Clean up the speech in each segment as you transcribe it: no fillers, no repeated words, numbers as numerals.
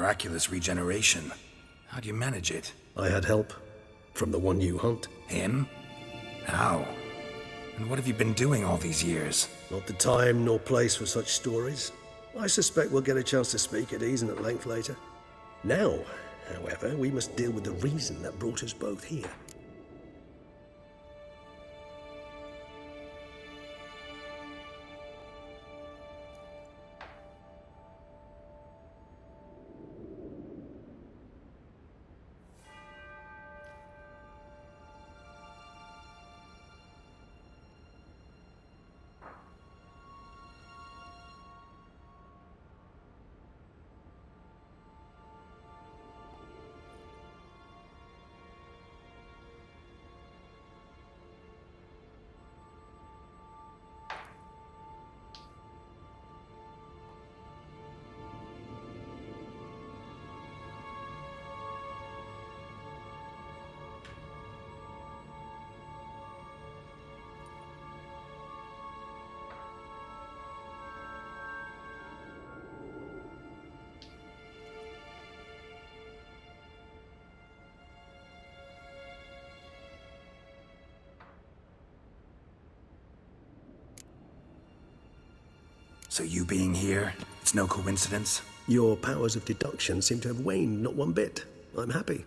miraculous regeneration. How do you manage it? I had help. From the one you hunt. Him? How? And what have you been doing all these years? Not the time nor place for such stories. I suspect we'll get a chance to speak at ease and at length later. Now, however, we must deal with the reason that brought us both here. So you being here, it's no coincidence? Your powers of deduction seem to have waned not one bit. I'm happy.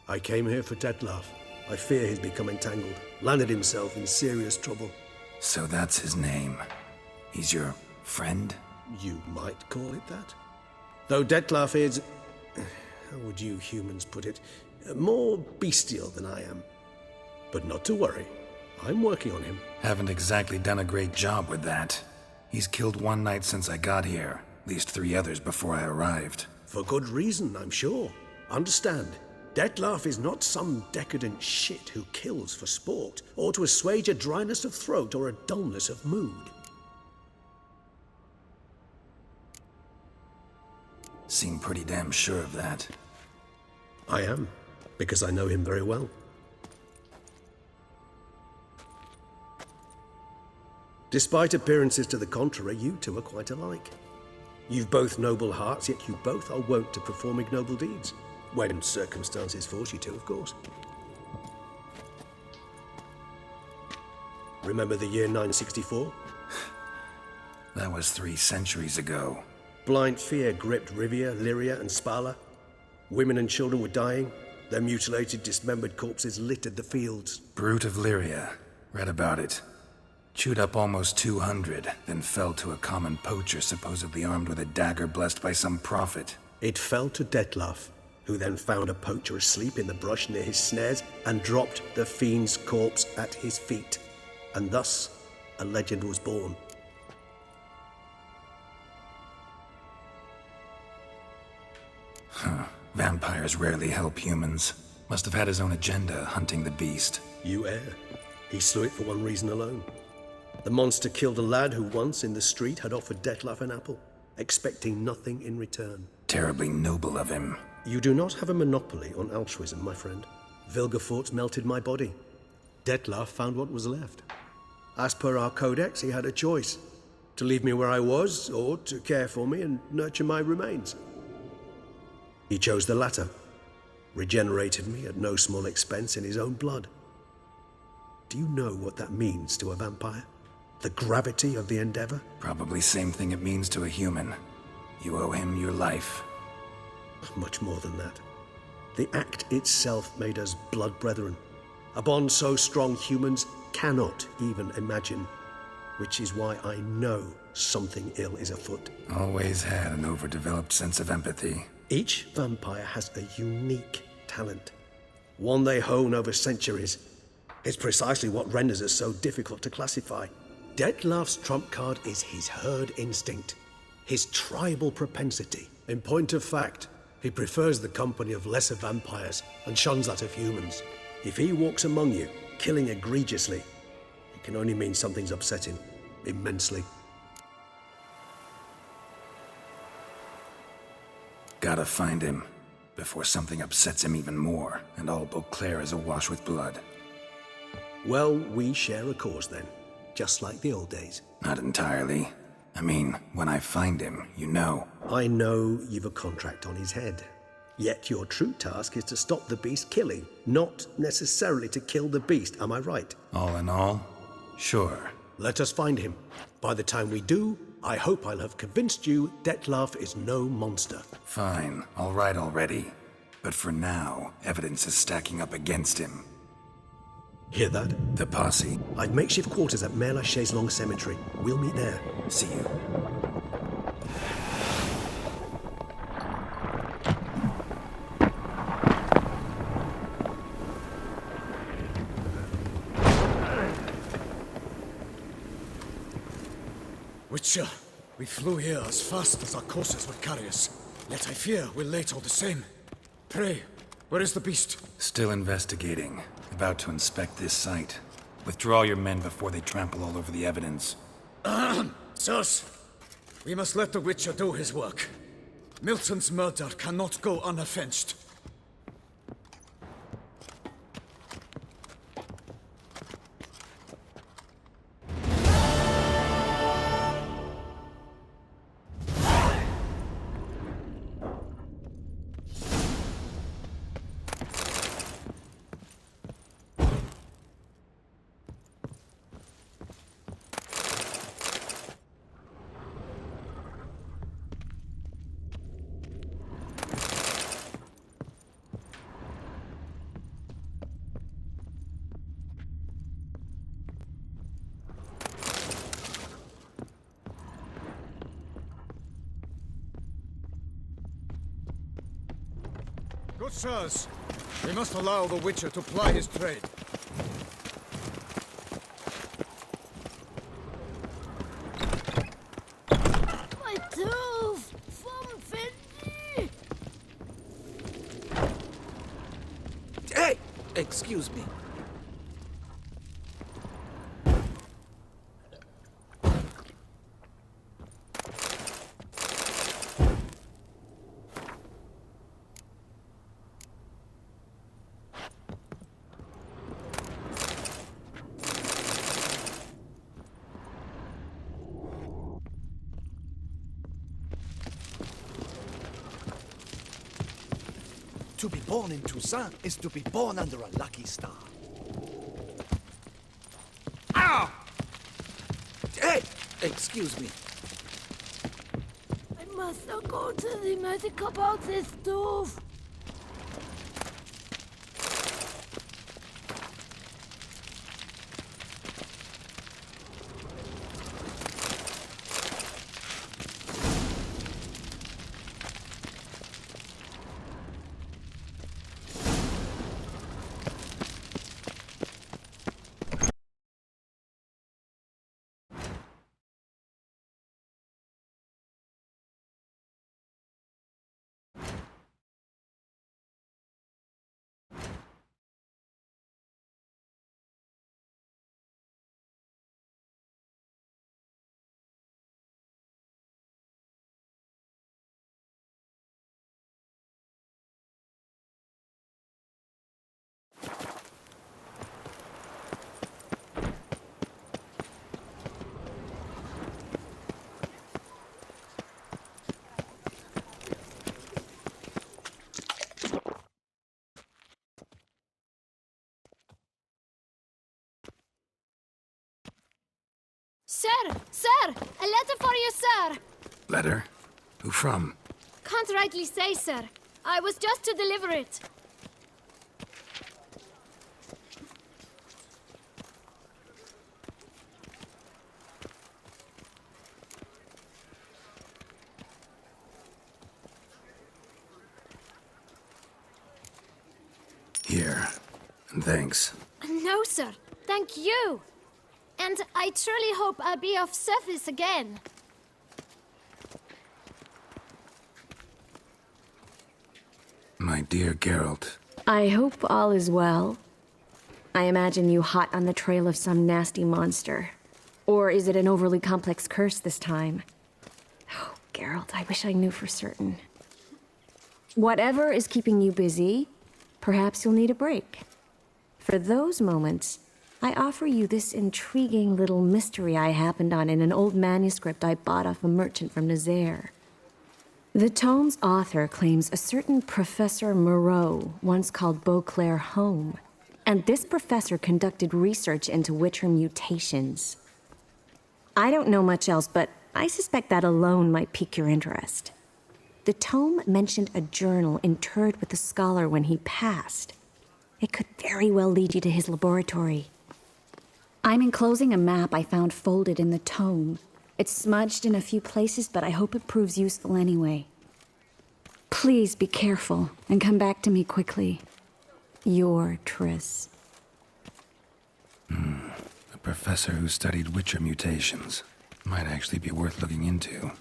I came here for Detlef. I fear he's become entangled, landed himself in serious trouble. So that's his name. He's your friend? You might call it that. Though Detlef is, how would you humans put it, more bestial than I am. But not to worry, I'm working on him. Haven't exactly done a great job with that. He's killed one knight since I got here, at least 3 others before I arrived. For good reason, I'm sure. Understand, Detlef is not some decadent shit who kills for sport, or to assuage a dryness of throat or a dullness of mood. Seem pretty damn sure of that. I am, because I know him very well. Despite appearances to the contrary, you two are quite alike. You've both noble hearts, yet you both are wont to perform ignoble deeds. When circumstances force you to, of course. Remember the year 964? That was 3 centuries ago. Blind fear gripped Rivia, Lyria, and Spala. Women and children were dying. Their mutilated, dismembered corpses littered the fields. Brute of Lyria. Read about it. Chewed up almost 200, then fell to a common poacher supposedly armed with a dagger blessed by some prophet. It fell to Detlef, who then found a poacher asleep in the brush near his snares and dropped the fiend's corpse at his feet. And thus, a legend was born. Vampires rarely help humans. Must have had his own agenda, hunting the beast. You err. He slew it for one reason alone. The monster killed a lad who once, in the street, had offered Detlef an apple, expecting nothing in return. Terribly noble of him. You do not have a monopoly on altruism, my friend. Vilgefortz melted my body. Detlef found what was left. As per our codex, he had a choice. To leave me where I was, or to care for me and nurture my remains. He chose the latter. Regenerated me at no small expense in his own blood. Do you know what that means to a vampire? The gravity of the endeavor? Probably same thing it means to a human. You owe him your life. Much more than that. The act itself made us blood brethren. A bond so strong humans cannot even imagine. Which is why I know something ill is afoot. Always had an overdeveloped sense of empathy. Each vampire has a unique talent. One they hone over centuries. It's precisely what renders us so difficult to classify. Detlef's trump card is his herd instinct, his tribal propensity. In point of fact, he prefers the company of lesser vampires and shuns that of humans. If he walks among you, killing egregiously, it can only mean something's upset him, immensely. Gotta find him, before something upsets him even more, and all Beauclair is awash with blood. Well, we share a cause then, just like the old days. Not entirely. I mean, when I find him, you know. I know you've a contract on his head. Yet your true task is to stop the beast killing, not necessarily to kill the beast, am I right? All in all, sure. Let us find him. By the time we do, I hope I'll have convinced you Detlef is no monster. Fine, all right already. But for now, evidence is stacking up against him. Hear that? The posse. I've makeshift quarters at Mère Lachaise Long Cemetery. We'll meet there. See you. Witcher, we flew here as fast as our courses would carry us. Yet I fear we're late all the same. Pray, where is the beast? Still investigating. About to inspect this site. Withdraw your men before they trample all over the evidence. Sirs, we must let the Witcher do his work. Milton's murder cannot go unavenged. Good sirs, we must allow the Witcher to ply his trade. My tooth! Vom Hey! Excuse me. To be born in Toussaint is to be born under a lucky star. Ow! Hey! Excuse me. I must not go to the medic about this tooth. Sir! Sir! A letter for you, sir! Letter? Who from? Can't rightly say, sir. I was just to deliver it. Here. And thanks. No, sir. Thank you. And I truly hope I'll be of service again. My dear Geralt. I hope all is well. I imagine you hot on the trail of some nasty monster. Or is it an overly complex curse this time? Oh, Geralt, I wish I knew for certain. Whatever is keeping you busy, perhaps you'll need a break. For those moments, I offer you this intriguing little mystery I happened on in an old manuscript I bought off a merchant from Nazaire. The tome's author claims a certain Professor Moreau once called Beauclair home, and this professor conducted research into Witcher mutations. I don't know much else, but I suspect that alone might pique your interest. The tome mentioned a journal interred with the scholar when he passed. It could very well lead you to his laboratory. I'm enclosing a map I found folded in the tome. It's smudged in a few places, but I hope it proves useful anyway. Please be careful and come back to me quickly. Your Triss. A professor who studied Witcher mutations. Might actually be worth looking into.